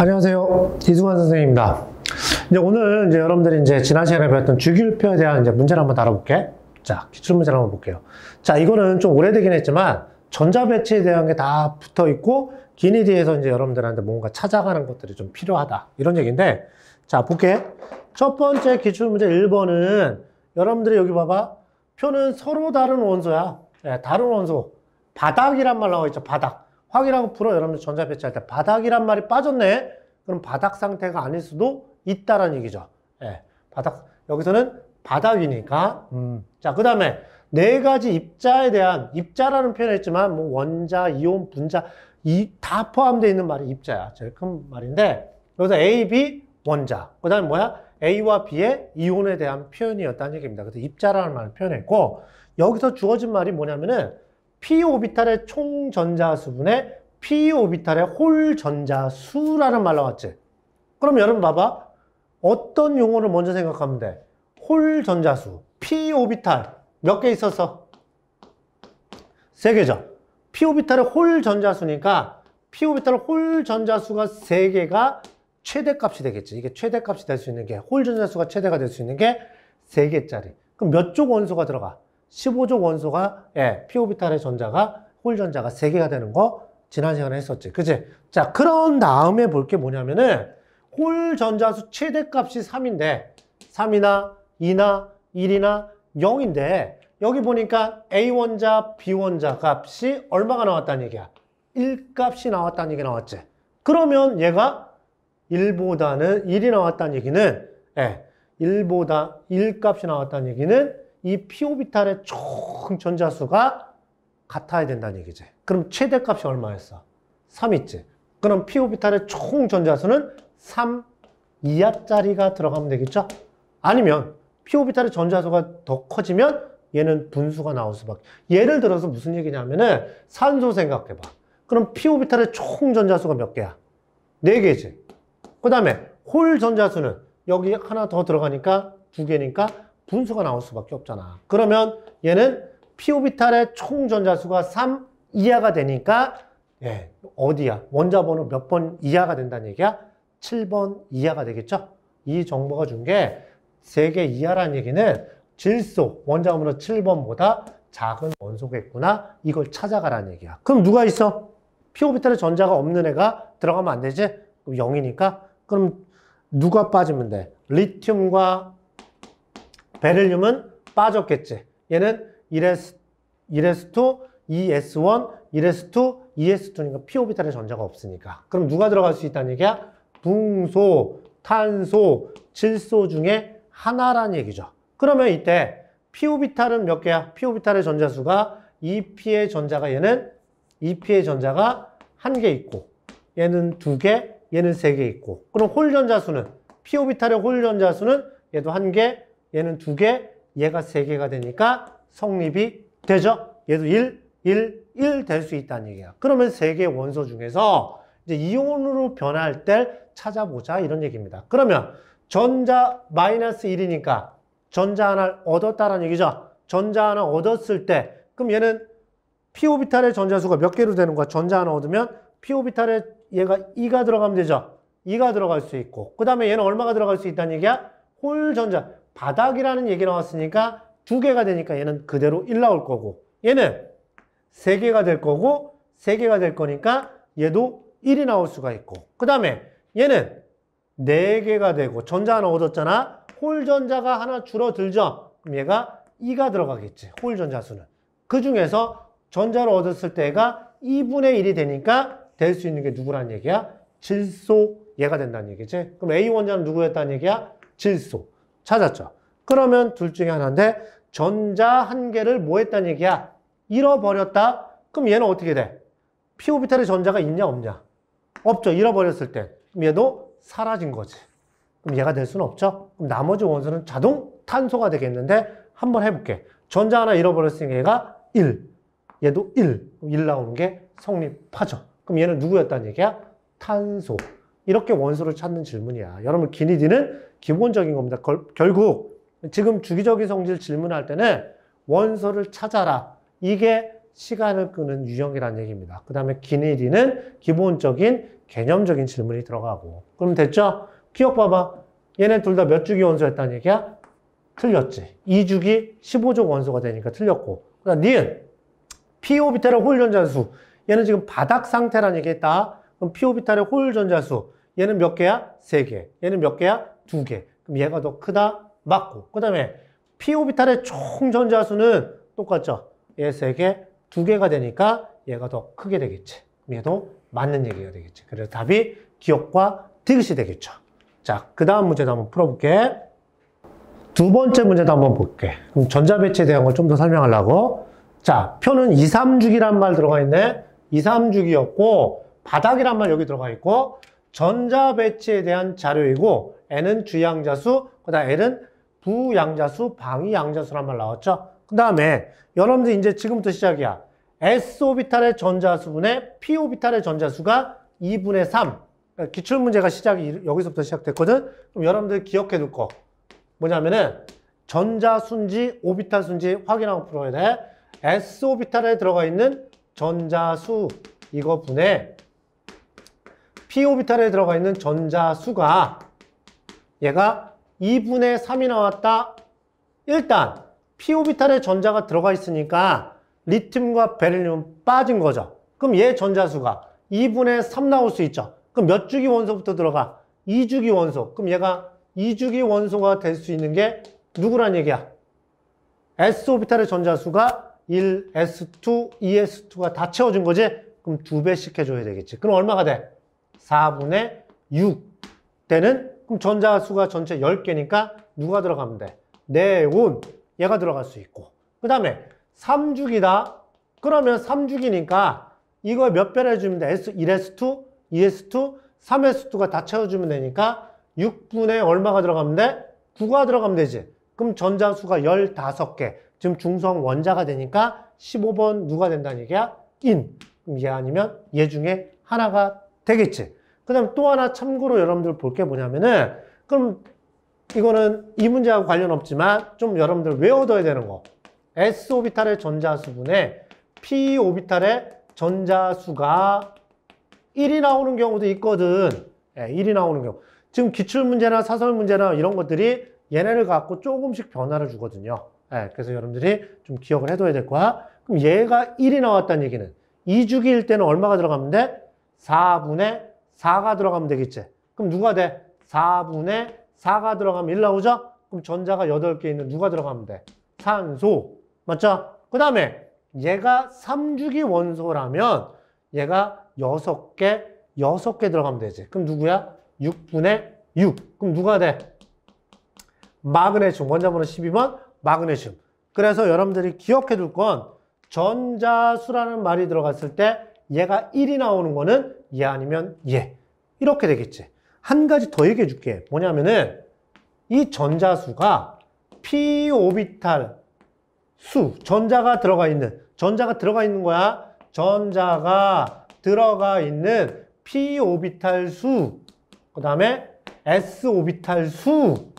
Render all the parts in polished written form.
안녕하세요. 이승환 선생님입니다. 오늘 여러분들이 지난 시간에 배웠던 주기율표에 대한 문제를 한번 다뤄볼게. 자, 기출문제를 한번 볼게요. 자, 이거는 좀 오래되긴 했지만 전자배치에 대한 게 다 붙어 있고 기니디에서 여러분들한테 뭔가 찾아가는 것들이 좀 필요하다. 이런 얘기인데, 자, 볼게. 첫 번째 기출문제 1번은 여러분들이 여기 봐봐. 표는 서로 다른 원소야. 네, 다른 원소. 바닥이란 말 나와 있죠. 바닥. 확인하고 풀어. 여러분들 전자 배치할 때 바닥이란 말이 빠졌네. 그럼 바닥 상태가 아닐 수도 있다라는 얘기죠. 예, 바닥. 여기서는 바닥이니까. 자, 그 다음에 네 가지 입자에 대한, 입자라는 표현을 했지만 뭐 원자, 이온, 분자 다 포함되어 있는 말이 입자야. 제일 큰 말인데 여기서 A, B 원자. 그 다음에 뭐야? A와 B의 이온에 대한 표현이었다는 얘기입니다. 그래서 입자라는 말을 표현했고, 여기서 주어진 말이 뭐냐면은 p 오비탈의 총 전자수분의 p 오비탈의 홀 전자수라는 말 나왔지. 그럼 여러분 봐봐. 어떤 용어를 먼저 생각하면 돼? 홀 전자수. p 오비탈 몇 개 있었어? 3개죠. p 오비탈의 홀 전자수니까 p 오비탈의 홀 전자수가 3개가 최대값이 되겠지. 이게 최대값이 될 수 있는 게, 홀 전자수가 최대가 될 수 있는 게 3개짜리. 그럼 몇 쪽 원소가 들어가? 15족 원소가, p 오비탈의 전자가, 홀 전자가 3개가 되는 거 지난 시간에 했었지. 그치? 자, 그런 다음에 볼 게 뭐냐면은, 홀 전자수 최대값이 3인데, 3이나 2나 1이나 0인데, 여기 보니까 A 원자, B 원자 값이 얼마가 나왔다는 얘기야? 1값이 나왔다는 얘기 나왔지. 그러면 얘가 1보다는 1이 나왔다는 얘기는, 1보다 1값이 나왔다는 얘기는 이 p 오비탈의 총 전자수가 같아야 된다는 얘기지. 그럼 최대값이 얼마였어? 3 있지. 그럼 p 오비탈의 총 전자수는 3 이하짜리가 들어가면 되겠죠? 아니면 p 오비탈의 전자수가 더 커지면 얘는 분수가 나올 수밖에. 예를 들어서 무슨 얘기냐면은 산소 생각해봐. 그럼 p 오비탈의 총 전자수가 몇 개야? 4개지. 그 다음에 홀 전자수는 여기 하나 더 들어가니까 2개니까 분수가 나올 수밖에 없잖아. 그러면 얘는 p 오비탈의 총 전자수가 3 이하가 되니까 어디야? 원자 번호 몇 번 이하가 된다는 얘기야? 7번 이하가 되겠죠? 이 정보가 준 게 3개 이하라는 얘기는 질소, 원자 번호 7번보다 작은 원소겠구나. 이걸 찾아가라는 얘기야. 그럼 누가 있어? p 오비탈의 전자가 없는 애가 들어가면 안 되지? 그럼 0이니까? 그럼 누가 빠지면 돼? 리튬과 베릴륨은 빠졌겠지. 얘는 1s2, 2s1, 1s2, 2s2니까 p 오비탈의 전자가 없으니까. 그럼 누가 들어갈 수 있다는 얘기야? 붕소, 탄소, 질소 중에 하나라는 얘기죠. 그러면 이때 p 오비탈은 몇 개야? p 오비탈의 전자수가 2p의 전자가, 얘는 2p의 전자가 1개 있고, 얘는 2개, 얘는 3개 있고. 그럼 홀 전자수는, p 오비탈의 홀 전자수는 얘도 1개, 얘는 2개, 얘가 3개가 되니까 성립이 되죠. 얘도 1, 1, 1 될 수 있다는 얘기야. 그러면 3개 원소 중에서 이제 이온으로 변할 때 찾아보자, 이런 얘기입니다. 그러면 전자 마이너스 1이니까 전자 하나 얻었다라는 얘기죠. 전자 하나 얻었을 때, 그럼 얘는 p 오비탈의 전자수가 몇 개로 되는 거야? 전자 하나 얻으면 p 오비탈에 얘가 2가 들어가면 되죠. 2가 들어갈 수 있고, 그 다음에 얘는 얼마가 들어갈 수 있다는 얘기야? 홀 전자, 바닥이라는 얘기 나왔으니까 2개가 되니까 얘는 그대로 1 나올 거고, 얘는 3개가 될 거고 3개가 될 거니까 얘도 1이 나올 수가 있고, 그 다음에 얘는 4개가 되고 전자 하나 얻었잖아. 홀 전자가 하나 줄어들죠. 그럼 얘가 2가 들어가겠지. 홀 전자수는. 그 중에서 전자를 얻었을 때가 2분의 1이 되니까 될 수 있는 게 누구란 얘기야? 질소, 얘가 된다는 얘기지. 그럼 A 원자는 누구였다는 얘기야? 질소. 찾았죠. 그러면 둘 중에 하나인데 전자 1개를 뭐 했다는 얘기야? 잃어버렸다. 그럼 얘는 어떻게 돼? p 오비탈의 전자가 있냐 없냐? 없죠. 잃어버렸을 때. 그럼 얘도 사라진 거지. 그럼 얘가 될 수는 없죠. 그럼 나머지 원소는 자동 탄소가 되겠는데 한번 해볼게. 전자 하나 잃어버렸으니까 얘가 1. 얘도 1. 1 나오는 게 성립하죠. 그럼 얘는 누구였다는 얘기야? 탄소. 이렇게 원소를 찾는 질문이야. 여러분, 기니디는 기본적인 겁니다. 결국 지금 주기적인 성질 질문할 때는 원소를 찾아라. 이게 시간을 끄는 유형이라는 얘기입니다. 그 다음에 길이는 기본적인 개념적인 질문이 들어가고. 그럼 됐죠? 기억 봐봐. 얘네 둘 다 몇 주기 원소였다는 얘기야? 틀렸지. 2주기 15족 원소가 되니까 틀렸고. 그 다음 니은. p 오비탈의 홀 전자수. 얘는 지금 바닥 상태라는 얘기했다. 그럼 p 오비탈의 홀 전자수. 얘는 몇 개야? 3개. 얘는 몇 개야? 2개. 그럼 얘가 더 크다? 맞고. 그 다음에 p 오비탈의 총 전자수는 똑같죠? 얘 3개, 2개가 되니까 얘가 더 크게 되겠지. 얘도 맞는 얘기가 되겠지. 그래서 답이 기억과 디귿이 되겠죠. 자, 그 다음 문제도 한번 풀어볼게. 두 번째 문제도 한번 볼게. 그럼 전자 배치에 대한 걸 좀 더 설명하려고. 자, 표는 2, 3주기란 말 들어가 있네. 2, 3주기였고, 바닥이란 말 여기 들어가 있고, 전자 배치에 대한 자료이고, N은 주양자수, 그 다음 L은 부양자수, 방위양자수란 말 나왔죠. 그 다음에 여러분들 이제 지금부터 시작이야. S오비탈의 전자수분의 P오비탈의 전자수가 2분의 3. 그러니까 기출문제가 시작이 여기서부터 시작됐거든. 그럼 여러분들 기억해 둘 거. 뭐냐면은 전자수인지 오비탈 수인지 확인하고 풀어야 돼. S오비탈에 들어가 있는 전자수 이거 분의 P오비탈에 들어가 있는 전자수가 얘가 2분의 3이 나왔다. 일단 P오비탈에 전자가 들어가 있으니까 리튬과 베릴륨은 빠진 거죠. 그럼 얘 전자수가 2분의 3 나올 수 있죠. 그럼 몇 주기 원소부터 들어가? 2주기 원소. 그럼 얘가 2주기 원소가 될 수 있는 게 누구란 얘기야? S오비탈의 전자수가 1, S2, 2S2가 다 채워준 거지? 그럼 2배씩 해줘야 되겠지. 그럼 얼마가 돼? 4분의 6 되는, 그럼 전자수가 전체 10개니까 누가 들어가면 돼? 네온, 얘가 들어갈 수 있고. 그 다음에 3주기다. 그러면 3주기니까 이거 몇 배를 해주면 돼? 1S2, 2S2, 3S2가 다 채워주면 되니까 6분의 얼마가 들어가면 돼? 9가 들어가면 되지. 그럼 전자수가 15개. 지금 중성 원자가 되니까 15번 누가 된다는 얘기야? 인. 그럼 얘 아니면 얘 중에 하나가 되겠지. 그 다음에 또 하나 참고로 여러분들 볼 게 뭐냐면은, 그럼 이거는 이 문제하고 관련 없지만 좀 여러분들 외워둬야 되는 거. S오비탈의 전자수분에 P오비탈의 전자수가 1이 나오는 경우도 있거든. 1이 나오는 경우. 지금 기출문제나 사설문제나 이런 것들이 얘네를 갖고 조금씩 변화를 주거든요. 그래서 여러분들이 좀 기억을 해둬야 될 거야. 그럼 얘가 1이 나왔다는 얘기는 2주기일 때는 얼마가 들어가면 돼? 4분의 4가 들어가면 되겠지. 그럼 누가 돼? 4분의 4가 들어가면 1 나오죠? 그럼 전자가 8개 있는 누가 들어가면 돼? 산소. 맞죠? 그 다음에 얘가 3주기 원소라면 얘가 6개 들어가면 되지. 그럼 누구야? 6분의 6. 그럼 누가 돼? 마그네슘. 원자번호 12번 마그네슘. 그래서 여러분들이 기억해 둘 건 전자수라는 말이 들어갔을 때 얘가 1이 나오는 거는 얘 아니면 얘. 이렇게 되겠지. 한 가지 더 얘기해 줄게. 뭐냐면은 이 전자수가 P오비탈 수, 전자가 들어가 있는 거야. 전자가 들어가 있는 P오비탈 수, 그 다음에 S오비탈 수.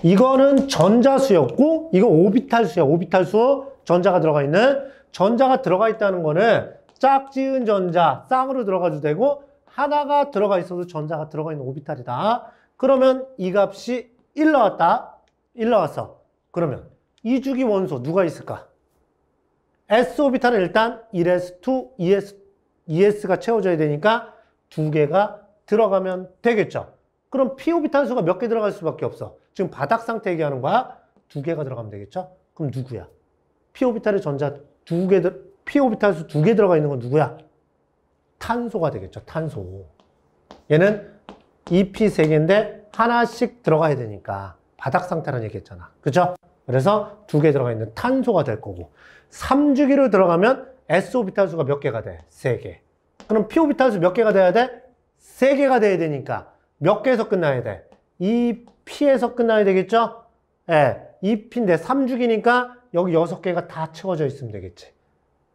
이거는 전자수였고, 이거 오비탈 수야. 오비탈 수, 전자가 들어가 있는. 전자가 들어가 있다는 거는 짝지은 전자, 쌍으로 들어가도 되고, 하나가 들어가 있어도 전자가 들어가 있는 오비탈이다. 그러면 이 값이 1 나왔다. 1 나왔어. 그러면 2주기 원소 누가 있을까? S오비탈은 일단 1S2, 2S가 채워져야 되니까 2개가 들어가면 되겠죠. 그럼 P오비탈 수가 몇 개 들어갈 수밖에 없어. 지금 바닥 상태 얘기하는 거야. 2개가 들어가면 되겠죠. 그럼 누구야? P오비탈의 전자 P오비탈 수 2개 들어가 있는 건 누구야? 탄소가 되겠죠. 탄소. 얘는 EP 3개인데 하나씩 들어가야 되니까 바닥 상태라는 얘기했잖아. 그죠? 그래서 2개 들어가 있는 탄소가 될 거고, 3주기로 들어가면 S오비탈 수가 몇 개가 돼? 3개. 그럼 P오비탈 수 몇 개가 돼야 돼? 3개가 돼야 되니까 몇 개에서 끝나야 돼? 2P에서 끝나야 되겠죠? 2P인데 3주기니까 여기 6개가 다 채워져 있으면 되겠지.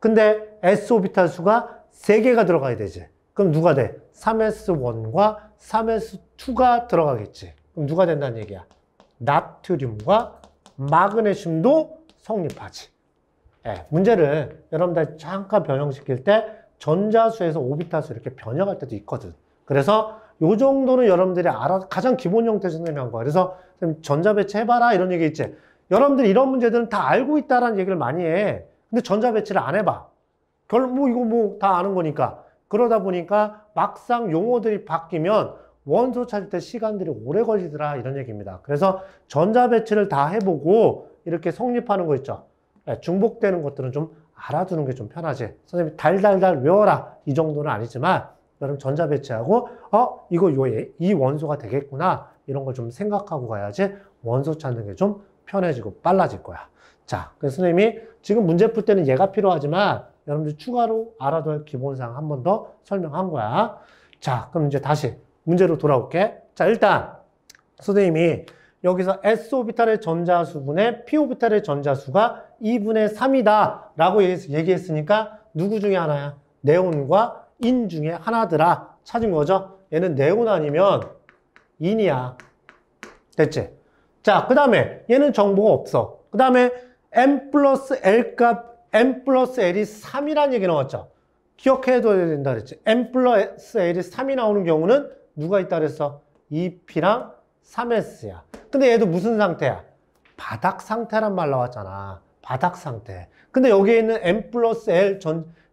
근데 S오비탈 수가 3개가 들어가야 되지. 그럼 누가 돼? 3S1과 3S2가 들어가겠지. 그럼 누가 된다는 얘기야? 나트륨과 마그네슘도 성립하지. 예, 문제를 여러분들 잠깐 변형시킬 때 전자수에서 오비탈수 이렇게 변형할 때도 있거든. 그래서 요 정도는 여러분들이 가장 기본 형태에서 설명한 거야. 그래서 전자배치 해봐라 이런 얘기 있지. 여러분들이 이런 문제들은 다 알고 있다라는 얘기를 많이 해. 근데 전자배치를 안 해봐. 이거 다 아는 거니까. 그러다 보니까 막상 용어들이 바뀌면 원소 찾을 때 시간들이 오래 걸리더라 이런 얘기입니다. 그래서 전자배치를 다 해보고 이렇게 성립하는 거 있죠. 중복되는 것들은 좀 알아두는 게 좀 편하지. 선생님이 달달달 외워라 이 정도는 아니지만 여러분 전자배치하고 이거 이 원소가 되겠구나 이런 걸 좀 생각하고 가야지 원소 찾는 게 좀 편해지고 빨라질 거야. 자, 그래서 선생님이 지금 문제 풀 때는 얘가 필요하지만 여러분들 추가로 알아둬야 할 기본사항 한 번 더 설명한 거야. 자, 그럼 이제 다시 문제로 돌아올게. 자, 일단 선생님이 여기서 s오비탈의 전자수분의 p오비탈의 전자수가 2분의 3이다 라고 얘기했으니까 누구 중에 하나야? 네온과 인 중에 하나더라 찾은 거죠. 얘는 네온 아니면 인이야. 됐지? 자, 그 다음에 얘는 정보가 없어. 그 다음에 n 플러스 l 값 n 플러스 l이 3이라는 얘기 나왔죠. 기억해둬야 된다 그랬지. n 플러스 l이 3이 나오는 경우는 누가 있다 그랬어? 2p랑 3s야. 근데 얘도 무슨 상태야? 바닥 상태란 말 나왔잖아. 바닥 상태. 근데 여기에 있는 n 플러스 l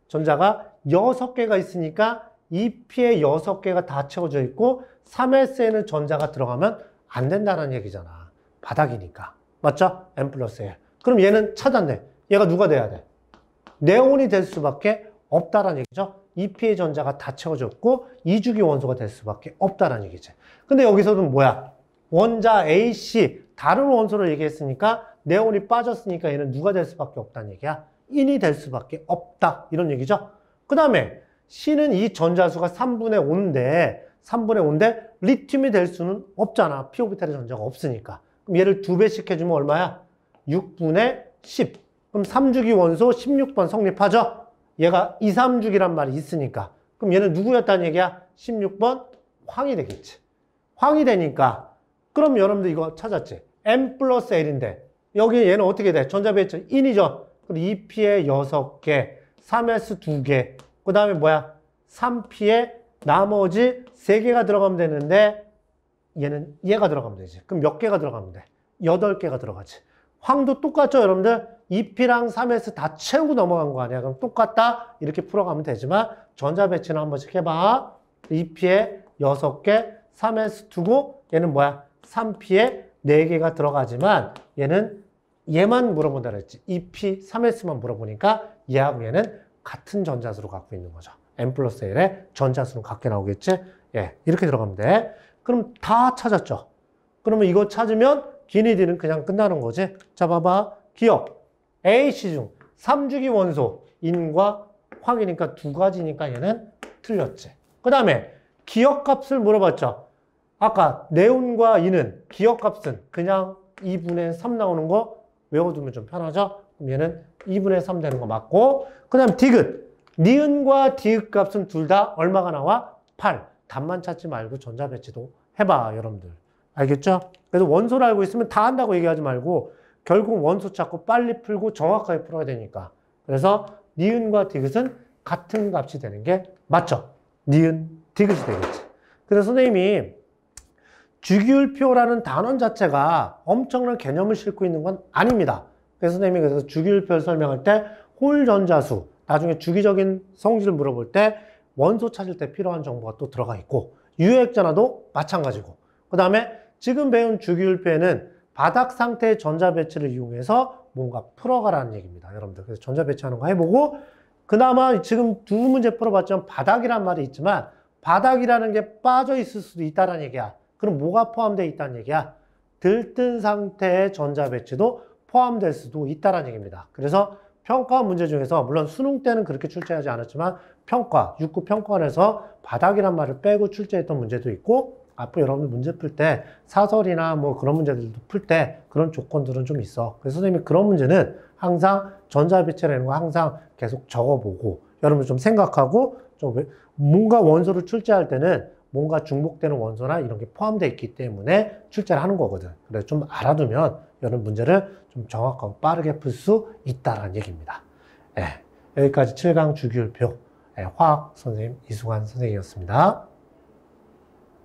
전자가 6개가 있으니까 2p에 6개가 다 채워져 있고 3s에는 전자가 들어가면 안 된다는 얘기잖아. 바닥이니까. 맞죠? n 플러스 l. 그럼 얘는 찾았네. 얘가 누가 돼야 돼? 네온이 될 수밖에 없다라는 얘기죠. 2p의 전자가 다 채워졌고 2주기 원소가 될 수밖에 없다라는 얘기지. 근데 여기서는 뭐야? 원자 AC 다른 원소를 얘기했으니까 네온이 빠졌으니까 얘는 누가 될 수밖에 없다는 얘기야. 인이 될 수밖에 없다 이런 얘기죠. 그 다음에 C는 이 전자수가 3분의 5인데 리튬이 될 수는 없잖아. p오비탈의 전자가 없으니까. 그럼 얘를 2배씩 해주면 얼마야? 6분의 10. 그럼 3주기 원소 16번 성립하죠? 얘가 2, 3주기란 말이 있으니까. 그럼 얘는 누구였다는 얘기야? 16번 황이 되겠지. 황이 되니까 그럼 여러분들 이거 찾았지? n 플러스 l인데 여기 얘는 어떻게 돼? 전자배치 인이죠. 그럼 2p에 6개, 3s 2개, 그 다음에 뭐야? 3p에 나머지 3개가 들어가면 되는데 얘는 얘가 들어가면 되지. 그럼 몇 개가 들어가면 돼? 8개가 들어가지. 황도 똑같죠, 여러분들? 2p랑 3s 다 채우고 넘어간 거 아니야? 그럼 똑같다? 이렇게 풀어가면 되지만 전자배치는 한 번씩 해봐. 2p에 6개, 3s 두고 얘는 뭐야? 3p에 4개가 들어가지만 얘만 물어본다 그랬지. 2p, 3s만 물어보니까 얘하고 얘는 같은 전자수를 갖고 있는 거죠. n 플러스 l의 전자수는 같게 나오겠지? 예, 이렇게 들어가면 돼. 그럼 다 찾았죠? 그러면 이거 찾으면 기니디는 그냥 끝나는 거지. 자, 봐봐. 기억. AC 중 3주기 원소 인과 황이니까 2가지니까 얘는 틀렸지. 그 다음에 기억값을 물어봤죠. 아까 네온과 인은 기억값은 그냥 2분의 3 나오는 거 외워두면 좀 편하죠? 그럼 얘는 2분의 3 되는 거 맞고, 그 다음 디귿. 니은과 디귿 값은 둘 다 얼마가 나와? 8. 답만 찾지 말고 전자배치도 해봐, 여러분들. 알겠죠? 그래서 원소를 알고 있으면 다 한다고 얘기하지 말고 결국 원소 찾고 빨리 풀고 정확하게 풀어야 되니까. 그래서 니은과 디귿은 같은 값이 되는 게 맞죠? 니은, 디귿이 되겠지. 그래서 선생님이 주기율표라는 단원 자체가 엄청난 개념을 싣고 있는 건 아닙니다. 그래서 선생님이 그래서 주기율표를 설명할 때 홀 전자수, 나중에 주기적인 성질을 물어볼 때 원소 찾을 때 필요한 정보가 또 들어가 있고 유액전화도 마찬가지고 그 다음에 지금 배운 주기율표에는 바닥 상태의 전자배치를 이용해서 뭔가 풀어가라는 얘기입니다. 여러분들. 그래서 전자배치하는 거 해보고 그나마 지금 두 문제 풀어봤지만 바닥이란 말이 있지만 바닥이라는 게 빠져 있을 수도 있다는 얘기야. 그럼 뭐가 포함되어 있다는 얘기야? 들뜬 상태의 전자배치도 포함될 수도 있다는 얘기입니다. 그래서 평가 문제 중에서 물론 수능 때는 그렇게 출제하지 않았지만 평가, 6급 평가원에서 바닥이란 말을 빼고 출제했던 문제도 있고 앞으로 여러분들 문제 풀 때 사설이나 뭐 그런 문제들도 풀 때 그런 조건들은 좀 있어. 그래서 선생님이 그런 문제는 항상 전자배치라는 거 항상 계속 적어보고 여러분들 좀 생각하고 좀 뭔가 원소를 출제할 때는 뭔가 중복되는 원소나 이런 게 포함되어 있기 때문에 출제를 하는 거거든. 그래서 좀 알아두면 이런 문제를 좀 정확하고 빠르게 풀 수 있다라는 얘기입니다. 예, 여기까지 7강 주기율표 화학 선생님 이승환 선생님이었습니다.